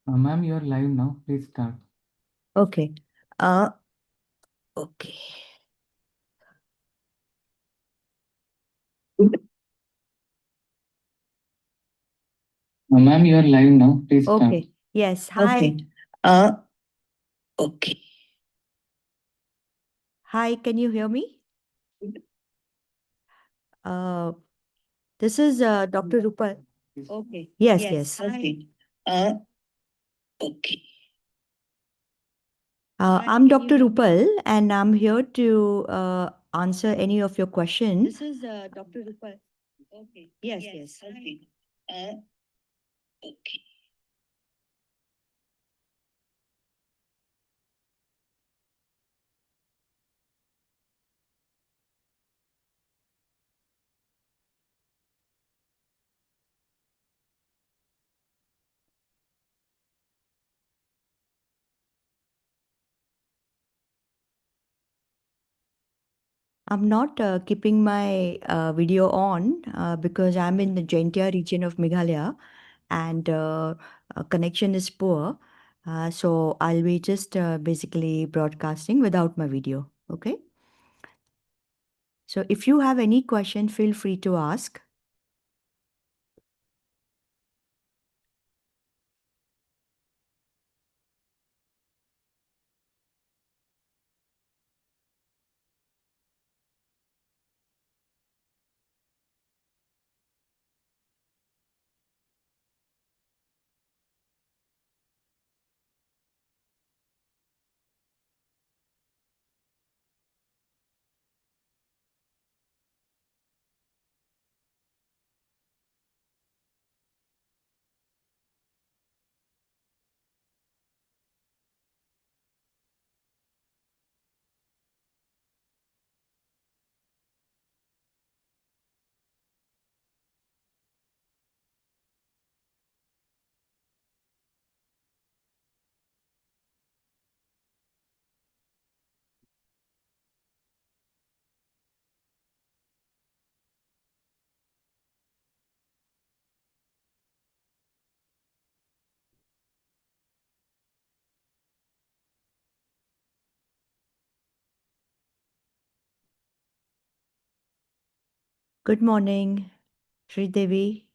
Ma'am, you are live now. Please start. Okay. Uh, okay. Ma'am, you are live now. Please start. Okay. Yes. Hi. Okay. Okay. Hi. Can you hear me? Uh, this is Dr. Rupal. Okay. Yes. Yes. Okay. Okay. I'm Dr. Rupal, and I'm here to answer any of your questions. This is Dr. Rupal. Okay. Yes. Okay. Okay. I'm not keeping my video on because I'm in the Jaintia region of Meghalaya, and connection is poor. So I'll be just basically broadcasting without my video. Okay. So if you have any question, feel free to ask. Good morning, Sri Devi.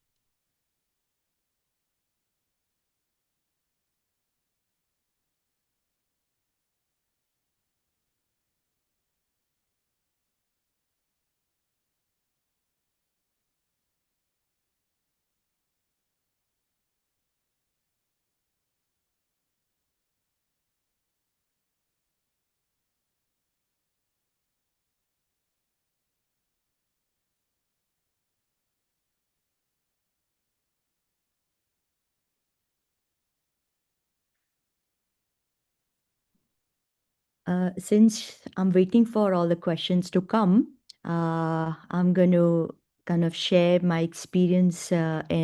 Since I'm waiting for all the questions to come, I'm going to kind of share my experience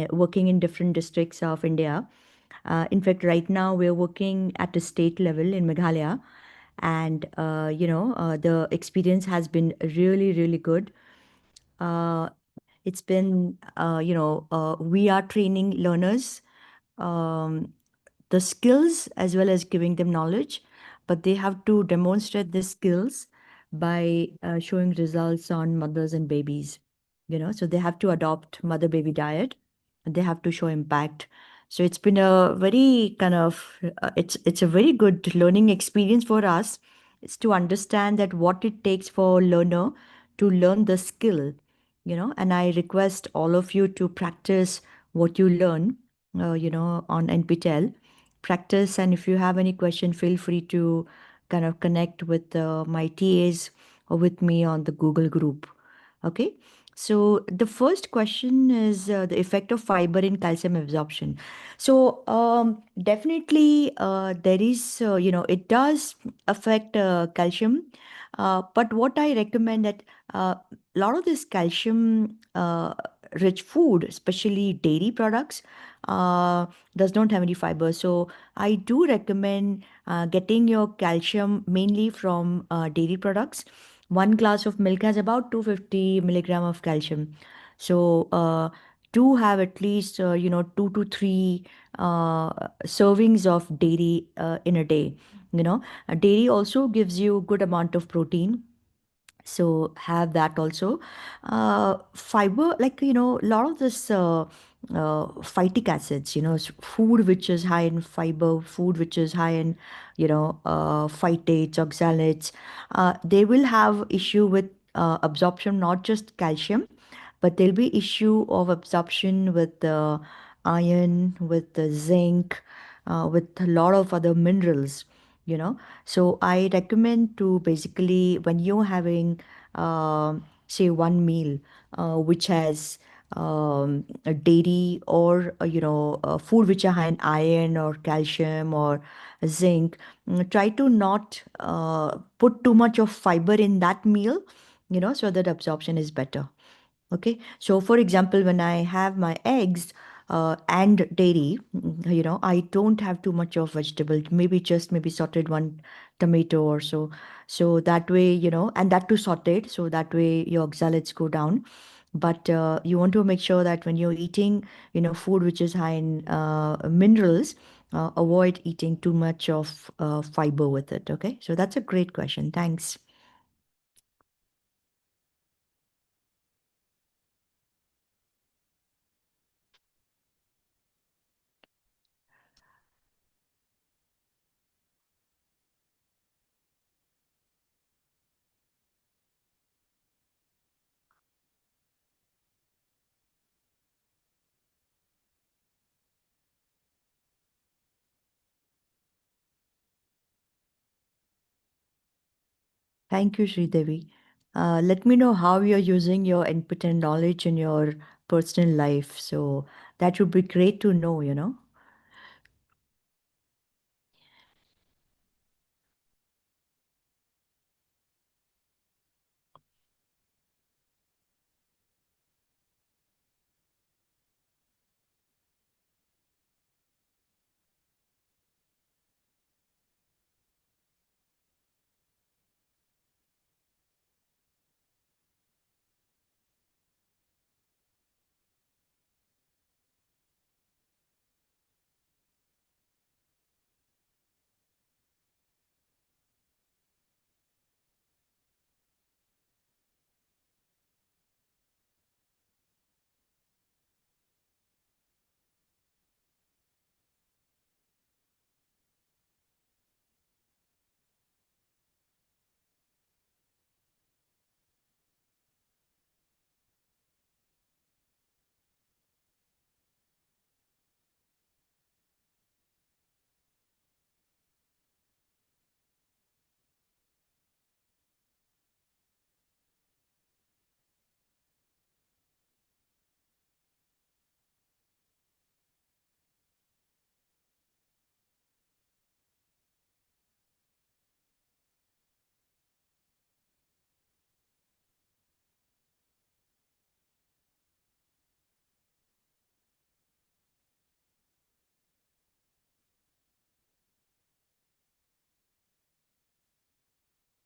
working in different districts of India. In fact, right now we're working at a state level in Meghalaya, and the experience has been really, really good. Uh, it's been, we are training learners. Um, the skills as well as giving them knowledge, but they have to demonstrate the skills by showing results on mothers and babies. So they have to adopt mother baby diet, and they have to show impact. So it's been a very kind of it's a very good learning experience for us. It's to understand that what it takes for learner to learn the skill, and I request all of you to practice what you learn, on NPTEL. Practice, and if you have any question, feel free to kind of connect with my TAs or with me on the Google group. Okay. So the first question is the effect of fiber in calcium absorption. So definitely there is, it does affect calcium. But what I recommend that a lot of this calcium rich food, especially dairy products, does not have any fiber. So I do recommend getting your calcium mainly from dairy products. One glass of milk has about 250 milligram of calcium. So do have at least, 2 to 3 servings of dairy in a day. Dairy also gives you good amount of protein, so have that also. Fiber, like, a lot of this phytic acids, food which is high in fiber, food which is high in, phytates, oxalates, they will have issue with absorption, not just calcium, but there'll be issue of absorption with the iron, with the zinc, with a lot of other minerals, you know. So I recommend to basically, when you're having, say, one meal which has a dairy or food which are high in iron or calcium or zinc, try to not put too much of fiber in that meal, so that absorption is better. Okay, so for example, when I have my eggs and dairy, I don't have too much of vegetable, maybe sauteed one tomato or so. So that way, and that too sauteed, so that way your oxalates go down. But you want to make sure that when you're eating, food which is high in minerals, avoid eating too much of fiber with it. Okay, so that's a great question. Thanks. Thank you, Sridevi. Let me know how you're using your input and knowledge in your personal life. So that would be great to know.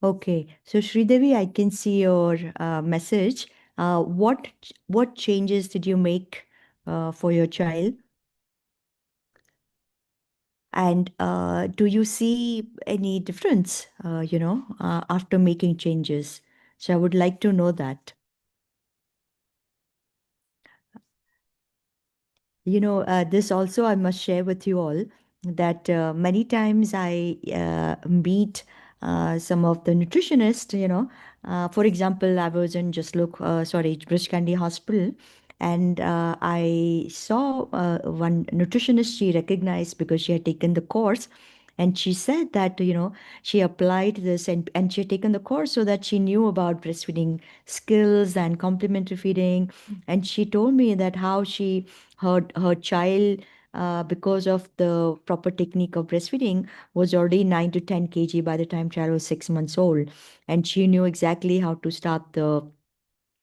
Okay, so Sridevi, I can see your message. What changes did you make for your child? And do you see any difference, after making changes? So I would like to know that. This also I must share with you all that many times I meet some of the nutritionists, for example, I was in Bridge Candy Hospital, and I saw one nutritionist she recognized because she had taken the course. And she said that, she applied this, and she had taken the course so that she knew about breastfeeding skills and complementary feeding. And she told me that how her child, because of the proper technique of breastfeeding, was already 9 to 10 kg by the time child was 6 months old, and she knew exactly how to start the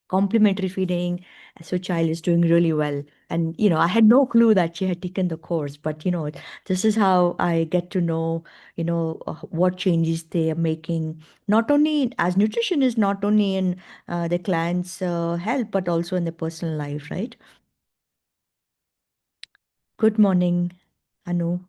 complementary feeding. So child is doing really well. And I had no clue that she had taken the course, but this is how I get to know, what changes they are making, not only as nutritionists, not only in the client's health, but also in their personal life, right? Good morning, Anu.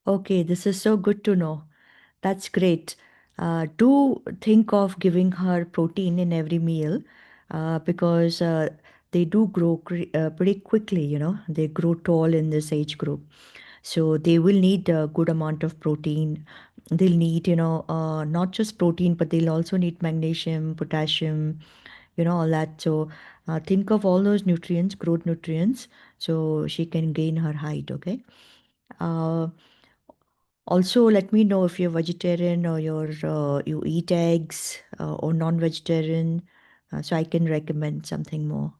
Okay, this is so good to know. That's great. Do think of giving her protein in every meal because they do grow pretty quickly, you know. They grow tall in this age group. So they will need a good amount of protein. They'll need, not just protein, but they'll also need magnesium, potassium, all that. So think of all those nutrients, growth nutrients, so she can gain her height, okay? Uh, Also, let me know if you're vegetarian or you eat eggs or non-vegetarian, so I can recommend something more.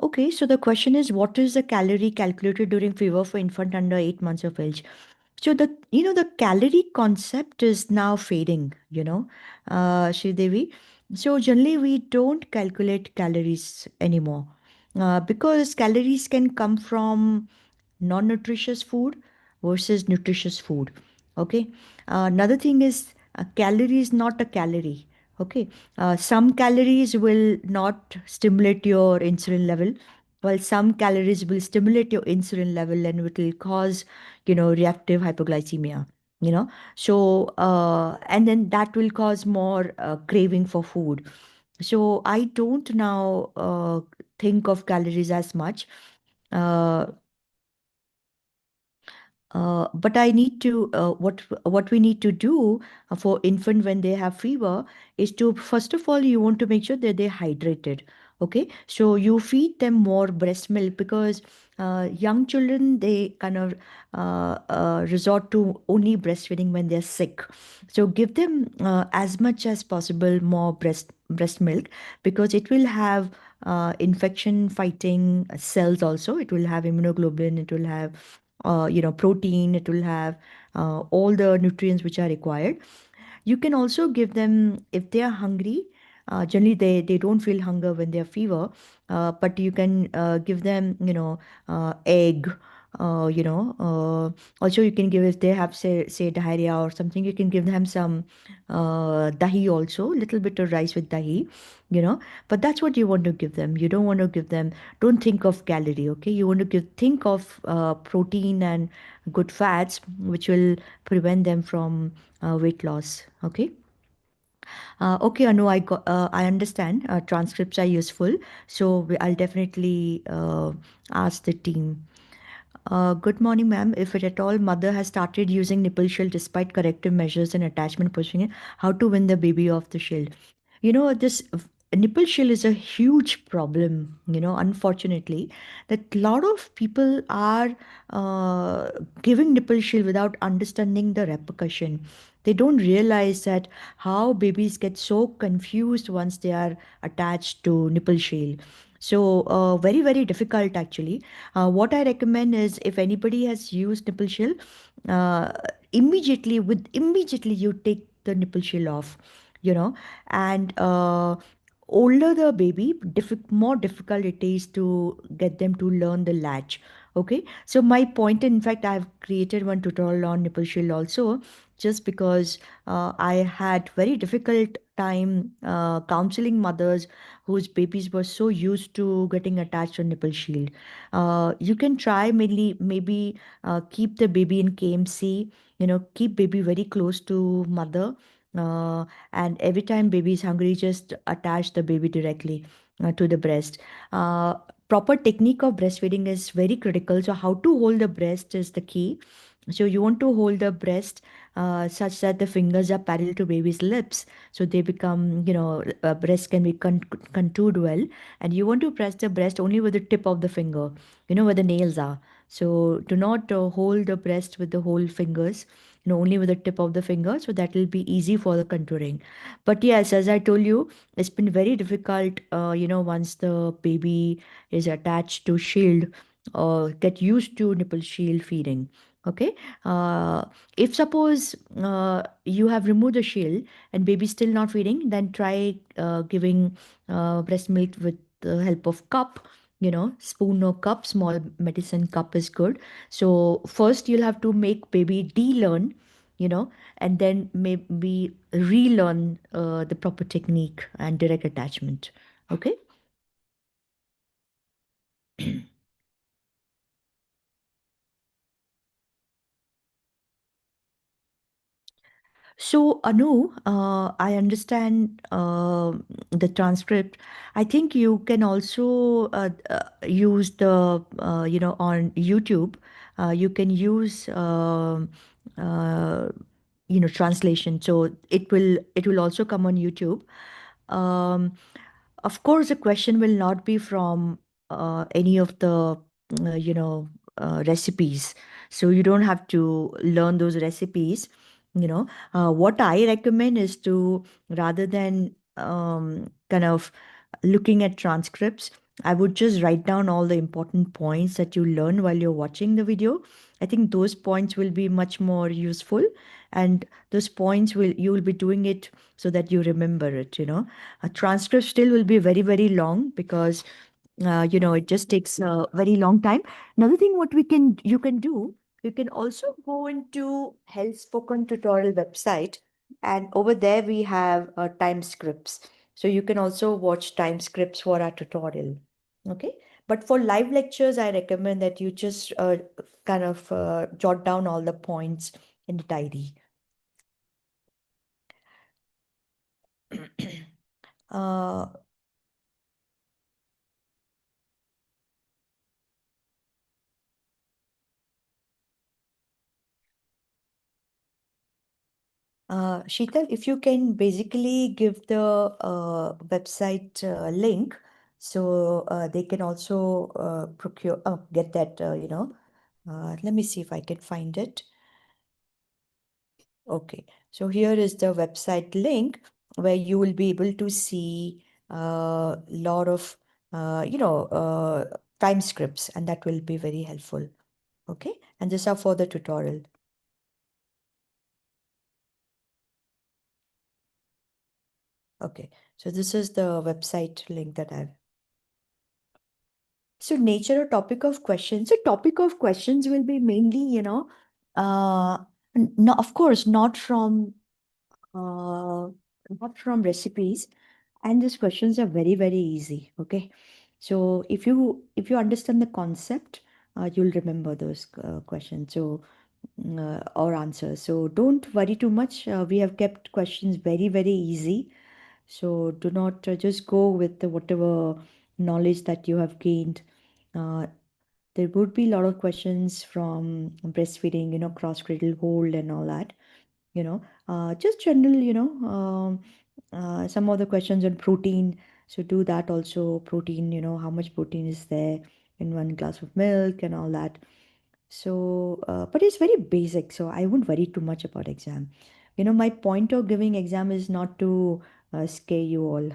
Okay, so the question is, what is the calorie calculated during fever for infant under 8 months of age? So the calorie concept is now fading, Sridevi. So generally we don't calculate calories anymore because calories can come from non-nutritious food versus nutritious food. Okay. Another thing is calorie is not a calorie. Okay. Some calories will not stimulate your insulin level, while some calories will stimulate your insulin level and it will cause, reactive hypoglycemia. And then that will cause more craving for food. So I don't now think of calories as much. Uh, but I need to what we need to do for infant when they have fever is to first of all you want to make sure that they're hydrated. Okay, so you feed them more breast milk because young children they kind of resort to only breastfeeding when they're sick. So give them as much as possible more breast milk because it will have infection fighting cells also. It will have immunoglobulin. It will have protein. It will have all the nutrients which are required. You can also give them if they are hungry. Generally, they don't feel hunger when they have fever, but you can give them, egg. Also you can give if they have say diarrhea or something. You can give them some dahi also, little bit of rice with dahi, you know. But that's what you want to give them. You don't want to give them. Don't think of calorie, okay? You want to think of protein and good fats, which will prevent them from weight loss. Okay. Okay, Anu, I understand. Transcripts are useful, so I'll definitely ask the team. Good morning, ma'am. If at all mother has started using nipple shield despite corrective measures and attachment pushing, how to win the baby off the shield? This nipple shield is a huge problem, unfortunately, that a lot of people are uh, giving nipple shield without understanding the repercussion. They don't realize that how babies get so confused once they are attached to nipple shield. So, very, very difficult actually. What I recommend is if anybody has used nipple shield, uh, immediately you take the nipple shield off, you know, and older the baby, more difficult it is to get them to learn the latch. Okay, so my point, in fact, I've created one tutorial on nipple shield also, just because I had very difficult time counseling mothers whose babies were so used to getting attached to nipple shield. You can try maybe keep the baby in KMC, keep baby very close to mother. Uh, and every time baby is hungry, just attach the baby directly to the breast. Uh, Proper technique of breastfeeding is very critical. So, how to hold the breast is the key. So, you want to hold the breast such that the fingers are parallel to baby's lips. So, they become, breast can be contoured well. And you want to press the breast only with the tip of the finger, where the nails are. So, do not hold the breast with the whole fingers, only with the tip of the finger. So, that will be easy for the contouring. But yes, as I told you, it's been very difficult, once the baby is attached to shield or get used to nipple shield feeding. Okay. If suppose you have removed the shield and baby still not feeding, then try giving breast milk with the help of cup. Spoon or cup, small medicine cup is good. So first you'll have to make baby de-learn, and then maybe relearn the proper technique and direct attachment. Okay. So, Anu, I understand the transcript. I think you can also use on YouTube, you can use, uh, translation. So it will also come on YouTube. Um, of course, the question will not be from any of the, recipes. So you don't have to learn those recipes. What I recommend is to, rather than kind of looking at transcripts, I would just write down all the important points that you learn while you're watching the video. I think those points will be much more useful, and those points you will be doing it so that you remember it. A transcript still will be very, very long because it just takes a very long time. Another thing what you can do, you can also go into Health Spoken tutorial website, and over there we have time scripts. So you can also watch time scripts for our tutorial. Okay. But for live lectures, I recommend that you just kind of jot down all the points in the diary. uh, Sheetal, if you can basically give the website link, so they can also get that, let me see if I can find it. Okay, so here is the website link where you will be able to see a lot of, time scripts, and that will be very helpful. Okay, and these are for the tutorial. Okay, so this is the website link that I've. So nature or topic of questions. So topic of questions will be mainly, no, of course, uh, not from recipes. And these questions are very, very easy. Okay. So if you understand the concept, you'll remember those questions. So or answers. So don't worry too much. We have kept questions very, very easy. So do not just go with whatever knowledge that you have gained. Uh, there would be a lot of questions from breastfeeding, cross cradle hold and all that, just general, some of the questions on protein. So do that also. Protein, how much protein is there in one glass of milk and all that. So, but it's very basic. So I wouldn't worry too much about exam. My point of giving exam is not to scare you all.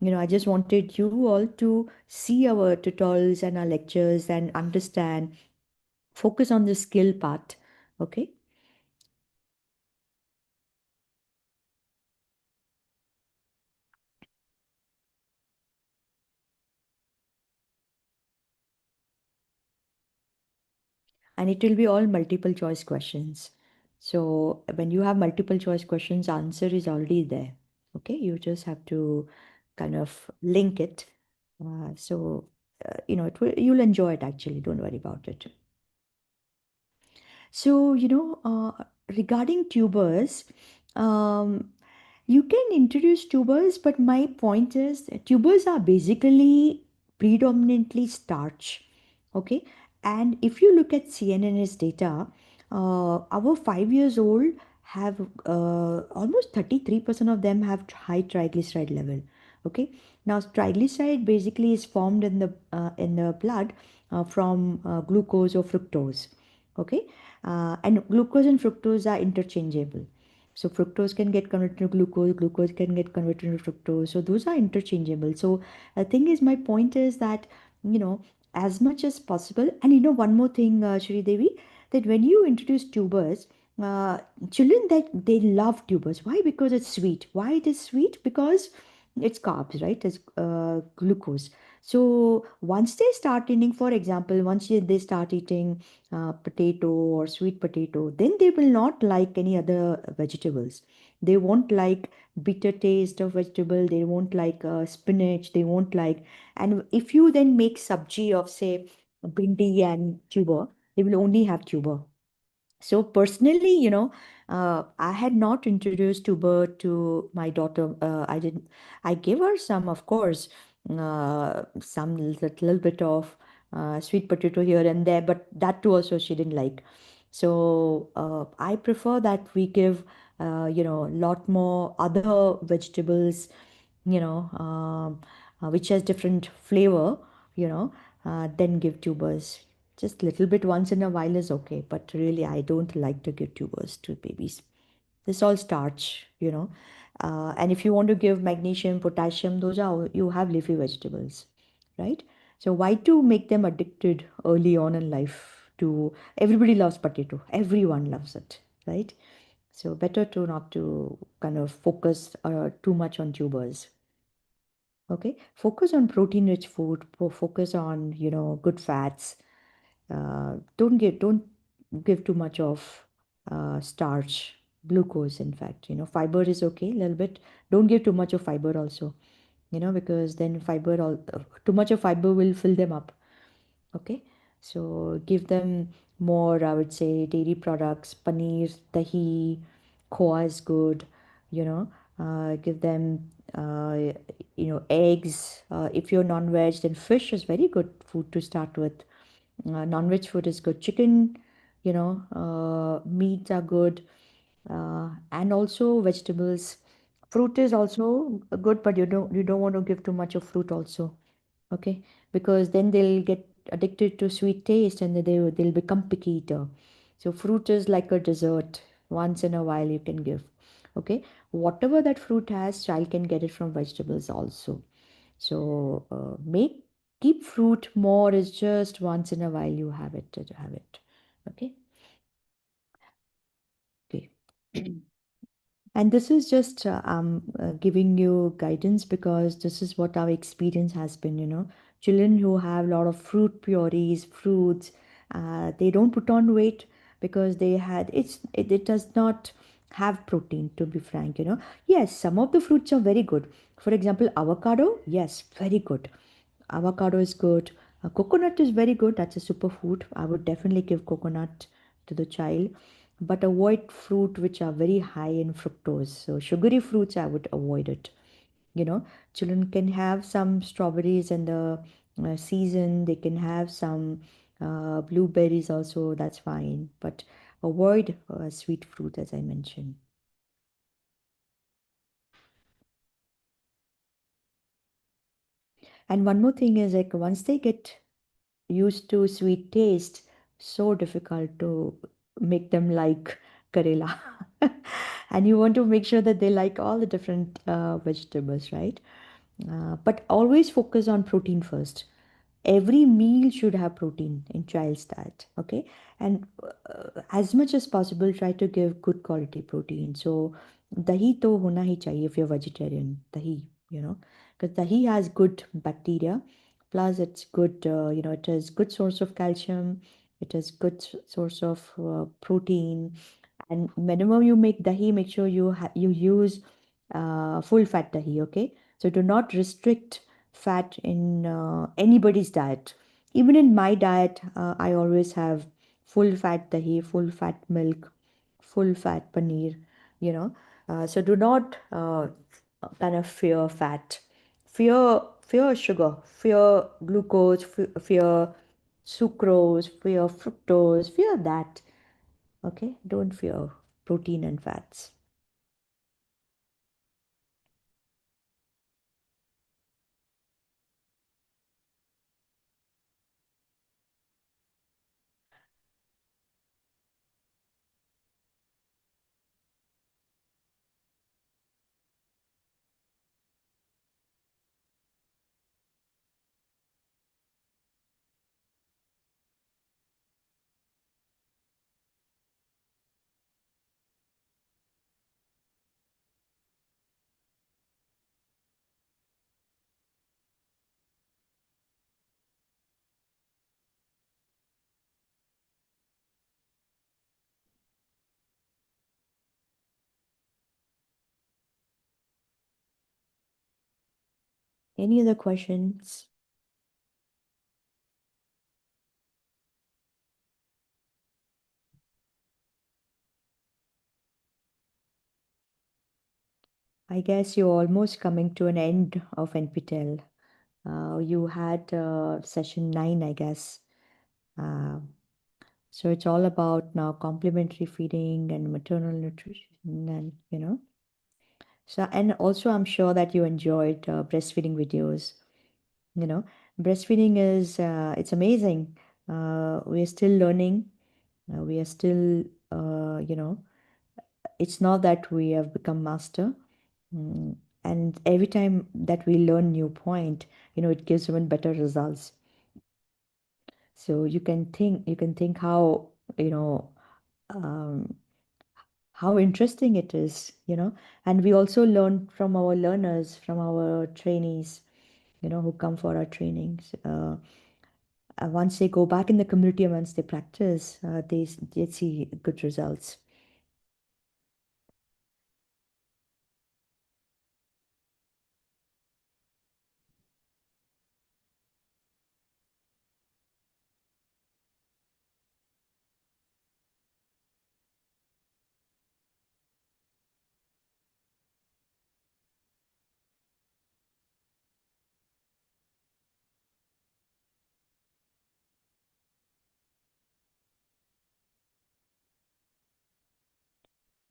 I just wanted you all to see our tutorials and our lectures and understand, focus on the skill part. Okay. And it will be all multiple choice questions. So when you have multiple choice questions, answer is already there. Okay, you just have to kind of link it. You'll enjoy it actually. Don't worry about it. So, regarding tubers, um, you can introduce tubers, but my point is that tubers are basically predominantly starch. Okay. And if you look at CNNS data, our 5 years old have almost 33% of them have high triglyceride level. Okay. Now, triglyceride basically is formed in the blood from glucose or fructose. Okay. And glucose and fructose are interchangeable. So fructose can get converted to glucose, glucose can get converted to fructose. So those are interchangeable. So the thing is, my point is that, you know, as much as possible, and one more thing, Shri Devi, that when you introduce tubers, uh, children that they love tubers. Why? Because it's sweet. Why it is sweet? Because it's carbs, right? It's glucose. So once they start eating, for example, once they start eating potato or sweet potato, then they will not like any other vegetables. They won't like bitter taste of vegetable. They won't like spinach. They won't like. And if you then make sabji of say bhindi and tuber, they will only have tuber. So personally, I had not introduced tuber to my daughter. I didn't. I gave her some, of course, some little bit of sweet potato here and there, but that too also she didn't like. So I prefer that we give, a lot more other vegetables, which has different flavor, then give tubers. Just little bit once in a while is okay, but really I don't like to give tubers to babies. This all starch, and if you want to give magnesium, potassium, those are you have leafy vegetables, right? So why to make them addicted early on in life? To everybody loves potato, everyone loves it, right? So better to not to kind of focus too much on tubers. Okay, focus on protein-rich food. Focus on good fats. Don't give too much of starch, glucose. In fact, fiber is okay, a little bit. Don't give too much of fiber also. Because then too much of fiber will fill them up. Okay, so give them more, I would say, dairy products, paneer, dahi, khoa is good, you know, give them, eggs. If you're non-veg, then fish is very good food to start with. Non-veg food is good. Chicken, meats are good. And also vegetables. Fruit is also good, but you don't want to give too much of fruit also. Okay, because then they'll get addicted to sweet taste and then they'll become picky eater. So fruit is like a dessert. Once in a while you can give. Okay, whatever that fruit has, child can get it from vegetables also. So make keep fruit more is just once in a while you have it to have it. Okay. Okay. And this is just giving you guidance because this is what our experience has been. Children who have a lot of fruit purees, fruits, they don't put on weight because it does not have protein, to be frank. Yes, some of the fruits are very good. For example, avocado, yes, very good. Avocado is good. Coconut is very good. That's a superfood. I would definitely give coconut to the child, but avoid fruit which are very high in fructose. So sugary fruits, I would avoid it. Children can have some strawberries in the season. They can have some blueberries also. That's fine, but avoid sweet fruit, as I mentioned. And one more thing is like once they get used to sweet taste, so difficult to make them like Karela. And you want to make sure that they like all the different vegetables, right? But always focus on protein first. Every meal should have protein in child's diet, okay? And as much as possible, try to give good quality protein. So, dahi to hona hi chahiye if you're vegetarian. Dahi, because dahi has good bacteria. Plus, it's good, it has good source of calcium. It has good source of protein. And whenever you make dahi, make sure you use full fat dahi. Okay, so do not restrict fat in anybody's diet. Even in my diet, I always have full fat dahi, full fat milk, full fat paneer. You know, so do not kind of fear fat, fear sugar, fear glucose, fear sucrose, fear fructose, fear that. Okay, don't fear protein and fats. Any other questions? I guess you're almost coming to an end of NPTEL. You had session 9, I guess. Uh, so it's all about now complementary feeding and maternal nutrition, and So, and also I'm sure that you enjoyed breastfeeding videos. You know, breastfeeding is it's amazing. We are still learning. We are still, it's not that we have become master. Mm, and every time that we learn new point, it gives even better results. So you can think how, you know, um, how interesting it is, and we also learn from our learners, from our trainees, who come for our trainings. Once they go back in the community and once they practice, they see good results.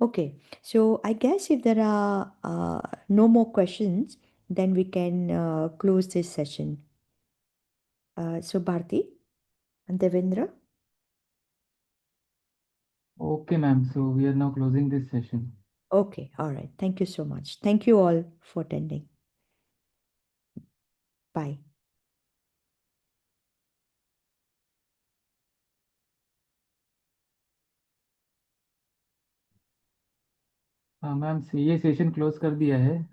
Okay, so I guess if there are no more questions, then we can close this session. So Bharti and Devendra. Okay, ma'am. So we are now closing this session. Okay, all right. Thank you so much. Thank you all for attending. Bye. हाँ ma'am, ये session close कर दिया है।